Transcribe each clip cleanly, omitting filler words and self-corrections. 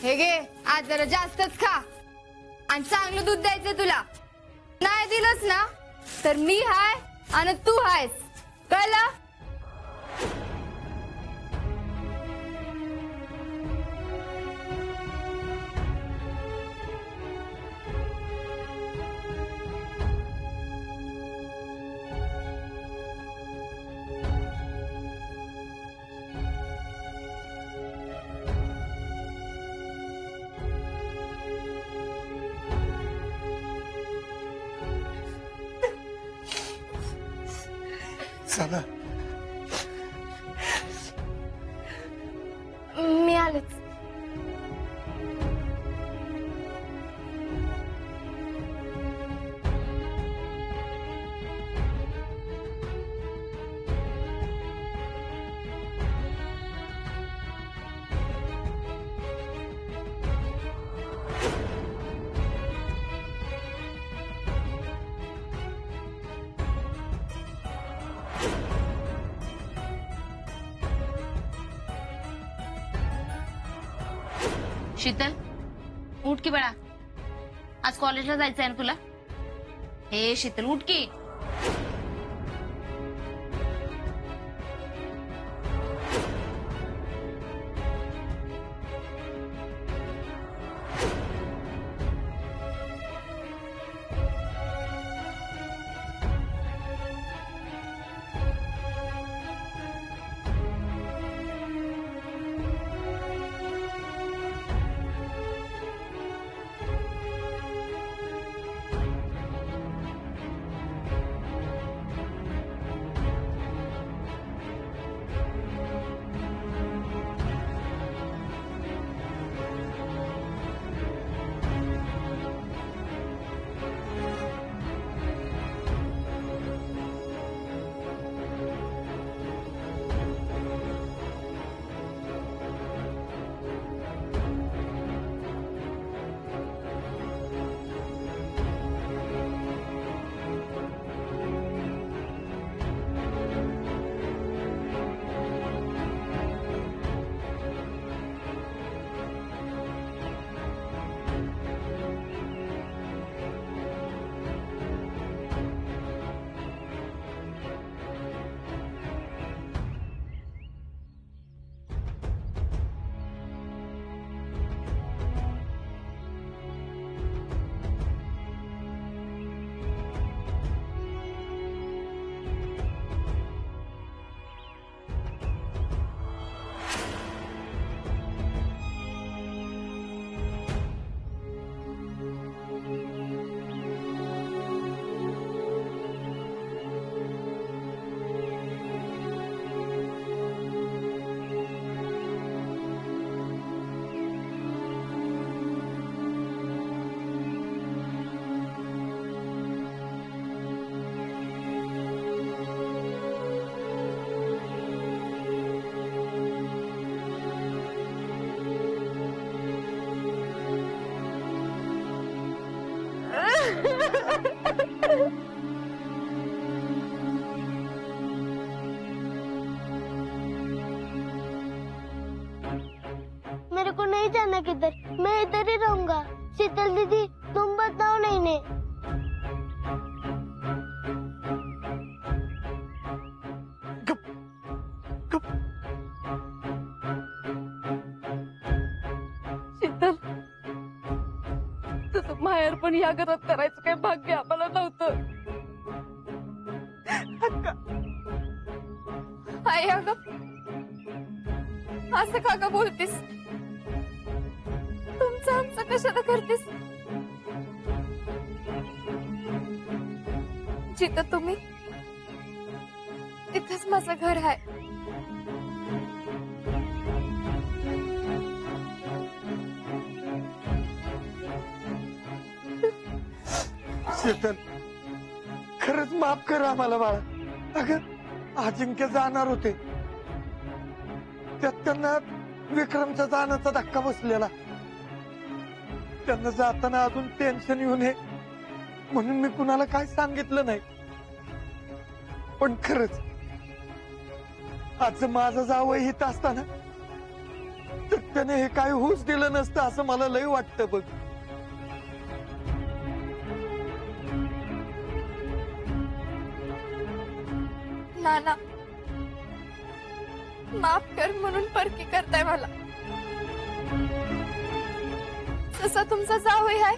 हे घे, आज जरा जास्तच खा आणि चांगलं दूध द्यायचं तुला. नाही दिलंस ना तर मी हाय आणि तू हायस, कळलं? चला मी आलेच. शीतल, उठ की बेटा, आज कॉलेजला जायचंय ना तुला? हे शीतल, उठ की. मेरे को नहीं जाना किधर, मैं इधर ही रहूंगा. शीतल दीदी, तुम बताओ नहीं ने. गप गप. शीतल, तुझं माहेर पण या घरात करायचं काही भाग्य आम्हाला नव्हतं. आई अगं, असं का ग बोलतीस? तुमचं आमचं कशाला करतेस? जिथं तुम्ही तिथंच माझं घर आहे. शीतल, खरंच माफ कर आम्हाला बाळा. अगं अजिंक्य जाणार होते, त्यात त्यांना विक्रमच्या जाण्याचा धक्का बसलेला. त्यांना जाताना अजून टेन्शन येऊ नये म्हणून मी कुणाला काय सांगितलं नाही. पण खरंच आज माझं जावं हित असताना तर त्याने हे काय होऊच दिलं नसतं असं मला लय वाटतं बघ. नाना, माफ कर म्हणून परकी करताय मला. जसा तुमचा जावई आहे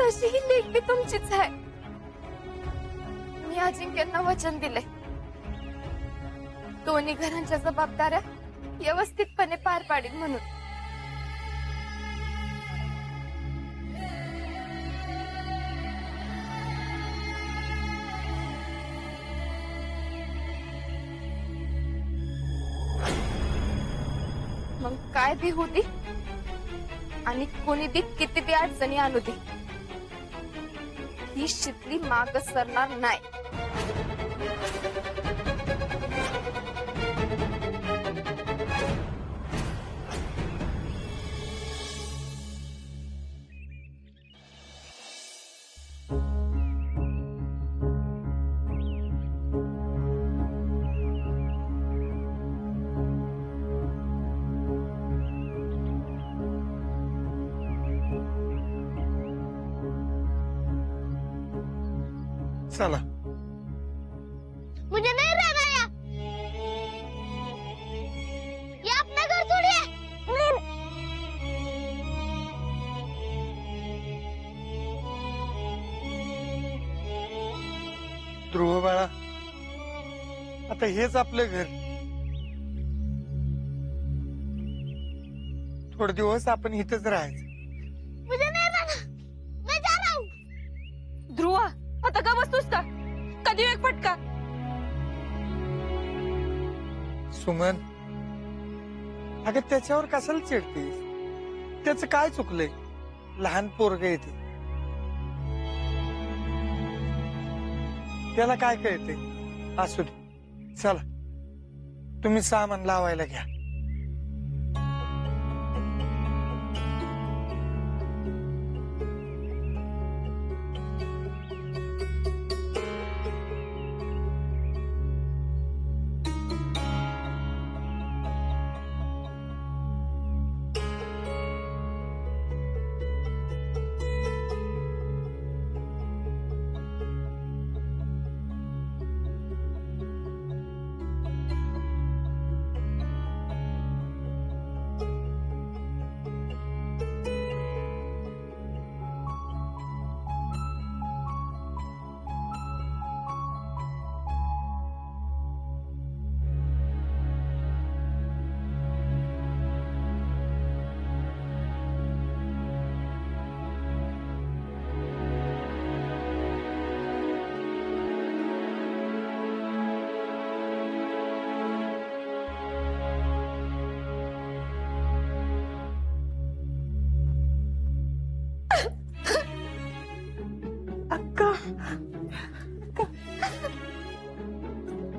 तशी ही लेक बी तुमचीच आहे. मी अजिंक्यांना वचन दिले दोन्ही घरांच्या जबाबदाऱ्या व्यवस्थितपणे पार पाडीन म्हणून. मग काय बी होती आणि कोणी बी किती बी अडचणी आणू दे, ही शितली माग सरणार नाही. चला. मुझे नहीं रहना यहाँ. ये अपना घर थोड़ी है. ध्रुव बाळा, आता हेच आपलं घर. थोडे दिवस आपण इथंच राहायचं. मुझे नहीं रहना. मैं जा रहा हूँ. ध्रुवा, आता का बसतोस का? कधी एक फटका. सुमन, अगं त्याच्यावर कशाला चिडतेस? त्याचं काय चुकलंय? लहान पोरग येते, त्याला काय कळते? असू दे. चला, तुम्ही सामान लावायला घ्या.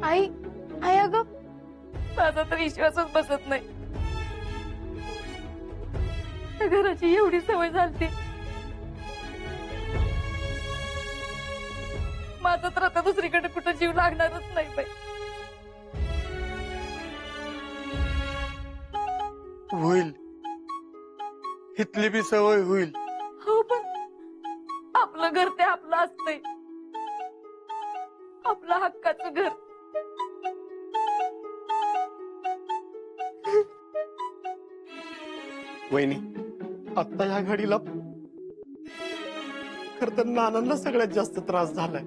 आई, आई अगं, माझा तर विश्वासच बसत नाही. त्या घराची एवढी सवय झालती, माझा तर आता दुसरीकडे कुठं जीव लागणारच नाही बाई. होईल, इथली बी सवय होईल. हो, पण आपलं घर ते आपलं असतंय, आपलं हक्काचं घर. वहिनी, आता ह्या घडीला खर तर नानांना सगळ्यात जास्त त्रास झालाय.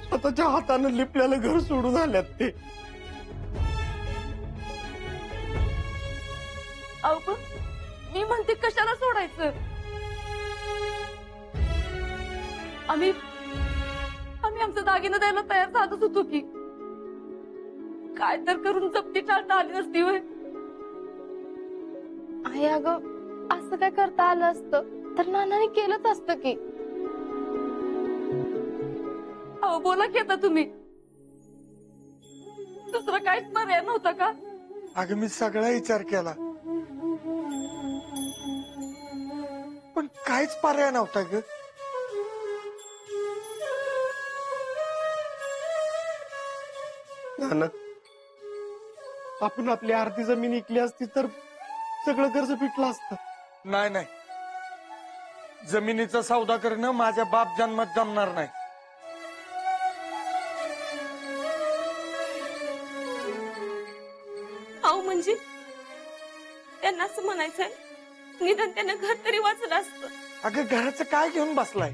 स्वतःच्या हातानं लिपल्याला घर सोडून आल्यात ते. अहो, पण मी म्हणते कशाला सोडायचं? आम्ही आमचं दागिनं द्यायला तयार झालोच होतो की. काय तर करून जप्ती टाळता आली नसती होय. आई अगं, असं काय करता आलं असतं तर नानाने केलंच असतं की. अहो, बोला की आता तुम्ही. दुसरा काहीच पर्याय नव्हता का? अगं, मी सगळा विचार केला, पण काहीच पर्याय नव्हता ग. नाना, आपण आपली अर्धी जमीन विकली असती तर सगळं कर्ज फिटलं असतं. नाही नाही, जमिनीचा सौदा करणं माझ्या बाप जन्मात जमणार नाही. अहो म्हणजे त्यांना असं म्हणायचंय निदान त्यांना घर तरी वाचलं असतं. अगं घराचं काय घेऊन बसलाय?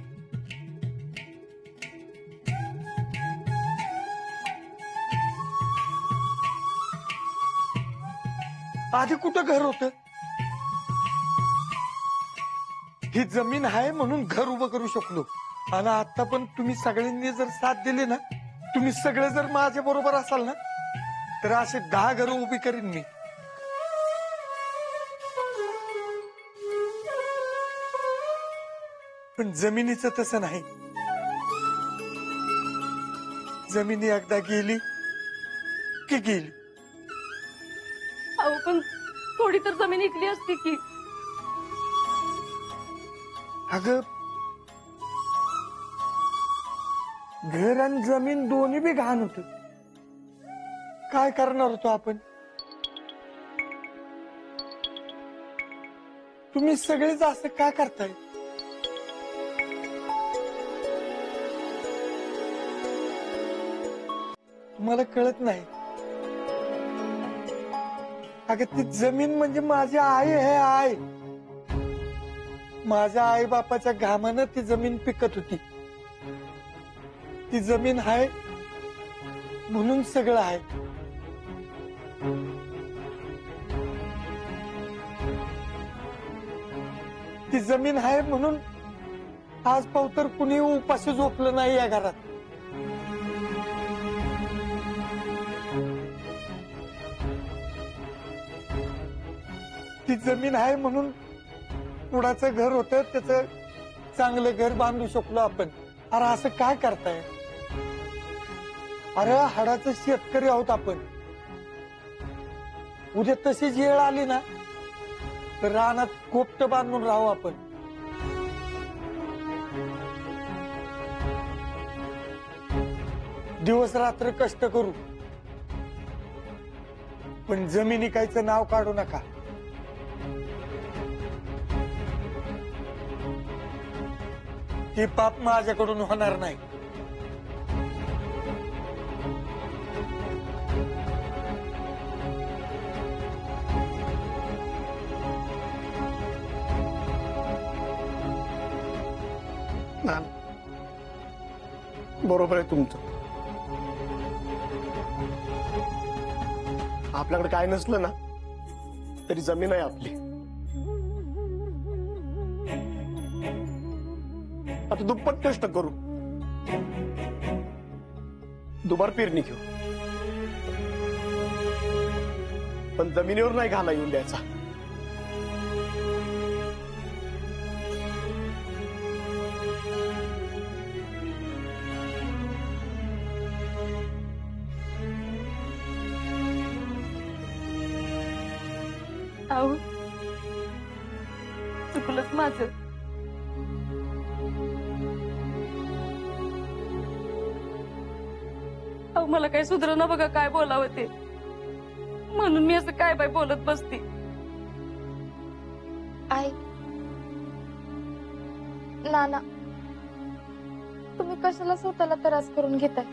आधी कुठं घर होत? ही जमीन आहे म्हणून घर उभं करू शकलो. आणि आता पण तुम्ही सगळ्यांनी जर साथ दिली ना, तुम्ही सगळे जर माझ्या बरोबर असाल ना, तर असे 10 घरं उभी करीन मी. पण जमिनीचं तसं नाही. जमिनी एकदा गेली की गेली. अहो पण थोडी तर जमीन विकली असती की. अगं घर आणि जमीन दोन्ही बी घाण होत. काय करणार होतो आपण? तुम्ही सगळेच असं का करताय? तुम्हाला कळत नाही. अगं ती जमीन म्हणजे माझी आई आहे. आई माझ्या आई बापाच्या घामानं ती जमीन पिकत होती. ती जमीन आहे म्हणून सगळं आहे. ती जमीन आहे म्हणून आज पावतर कुणी उपाशी झोपलं नाही या घरात. ती जमीन आहे म्हणून कुणाचं घर होतं त्याचं चांगलं घर बांधू शकलो आपण. अरे असं काय करताय? अरे हाडाचं शेतकरी आहोत आपण. उद्या तशीच वेळ आली ना तर रानात कोपट बांधून राहू आपण. दिवस रात्र कष्ट करू, पण जमिनी कायचं नाव काढू नका. ते पाप माझ्याकडून होणार नाही. ना बरोबर आहे तुमचं. आपल्याकडे काय नसलं ना तरी जमीन आहे आपली. आता दुप्पट कष्ट करू, दुबार पेरणी घेऊ, पण जमिनीवर नाही घाला येऊन द्यायचा. अहो चुकलंच माझं. अहो मला काही सुधरना बघा काय बोलावं ते, म्हणून मी असं काय बाय बोलत बसते. आई नाना, तुम्ही कशाला स्वतःला त्रास करून घेताय?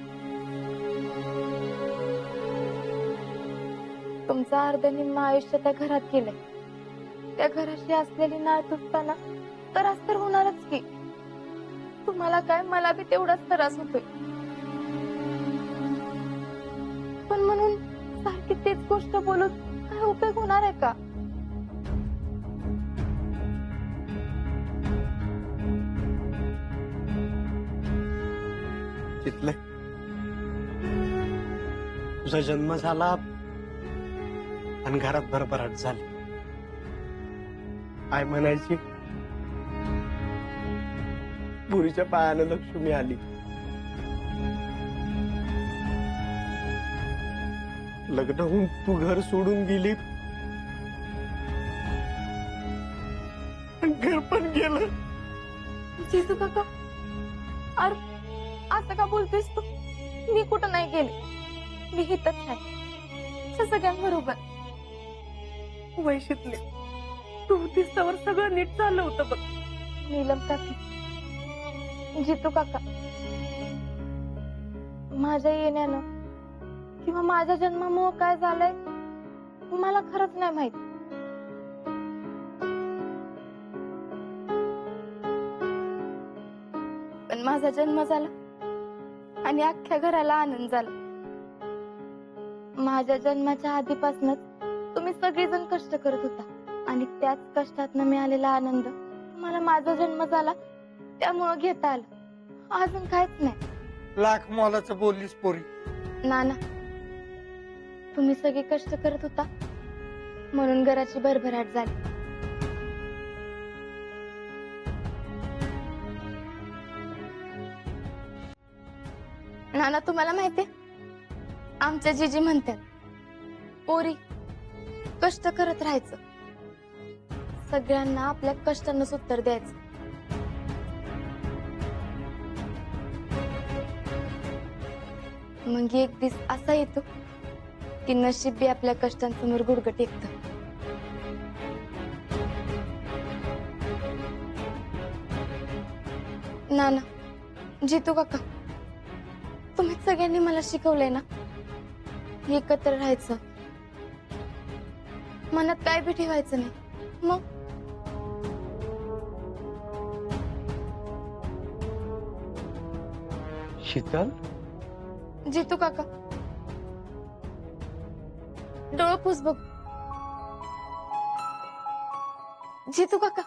तुमचं अर्ध निम्म आयुष्य त्या घरात गेलंय. त्या घराशी असलेली नाळ तुटताना त्रास तर होणारच की. तुम्हाला काय, मला बी तेवढाच त्रास होतोय. पण म्हणून सारखी तेच गोष्ट बोलून काय उपयोग होणार आहे का? तिथले तुझा जन्म झाला आणि घरात भरभराट झाली. आई म्हणायची पुरीच्या पायानं लक्ष्मी आली. लग्न होऊन तू घर सोडून गेली, घर पण गेलं. जिजू काका, अरे असं का बोलतोयस तू? मी कुठं नाही गेले, मी इथंच आहे. घरच्या सगळ्यांबरोबर. वैशितले तू होतीस त्यावर सगळं नीट चाललं होतं बघ. नीलम काकी, जितू काका, माझ्या येण्यानं किंवा माझ्या जन्मामुळे काय झालंय मला खरंच नाही माहित. पण माझा जन्म झाला आणि अख्ख्या घराला आनंद झाला. माझ्या जन्माच्या आधीपासूनच तुम्ही सगळेजण कष्ट करत होता आणि त्याच कष्टातनं मिळालेला आनंद मला माझा जन्म झाला त्यामुळं घेता आलं. अजून काहीच नाही. लाख मोलाचं बोललीस पोरी. नाना, तुम्ही सगळे कष्ट करत होता म्हणून घराची भरभराट झाली. नाना, तुम्हाला माहितीये आमच्या जीजी म्हणतात पोरी कष्ट करत राहायचं, सगळ्यांना आपल्या कष्टानंच उत्तर द्यायचं. मग एक दिस असा येतो की नशीब बी आपल्या कष्टांसमोर गुडघं टेकतं. नाना, जितू काका, तुम्ही सगळ्यांनी मला शिकवलंय ना एकत्र राहायचं, मनात काय बी ठेवायचं नाही. मग शीतल, जितू काका, डोळं पुस बघ. जितू काका,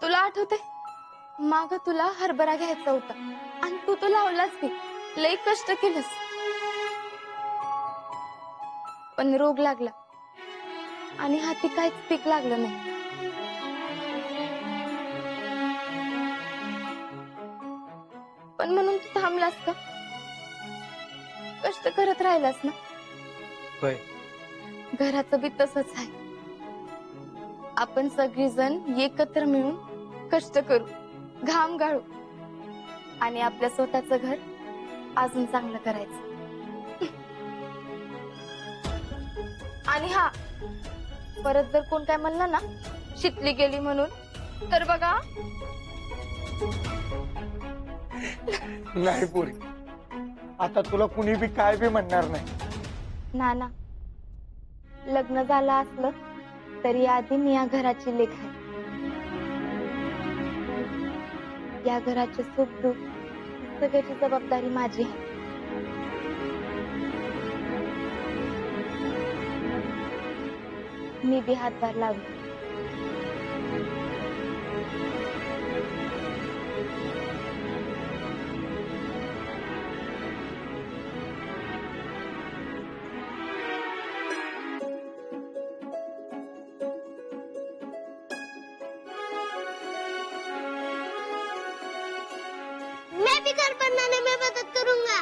तुला आठवते माग तुला हरभरा घ्यायचा होता आणि तू तो लावलाच की, लई कष्ट केलंस, पण रोग लागला आणि हाती काहीच पीक लागलं नाही. पण म्हणून तू थांबलास का? कष्ट करत राहिलास ना. होय. घराचं बी तसंच आहे. आपण सगळीजण एकत्र मिळून कष्ट करू, घाम गाळू आणि आपल्या स्वतःचं घर अजून चांगलं करायचं. आणि हा, परत जर कोण काय म्हणलं ना शिकली गेली म्हणून, तर बघा नाही पोरी, आता तुला कुणी बी काय बी म्हणणार नाही. नाना, लग्न झालं असलं तरी आधी मी या घराची लेक आहे. या घराचे सुख दुःख सगळ्याची जबाबदारी माझी आहे. मी बी हातभार लावली. मैं भी घर बनाने में मदद करूंगा.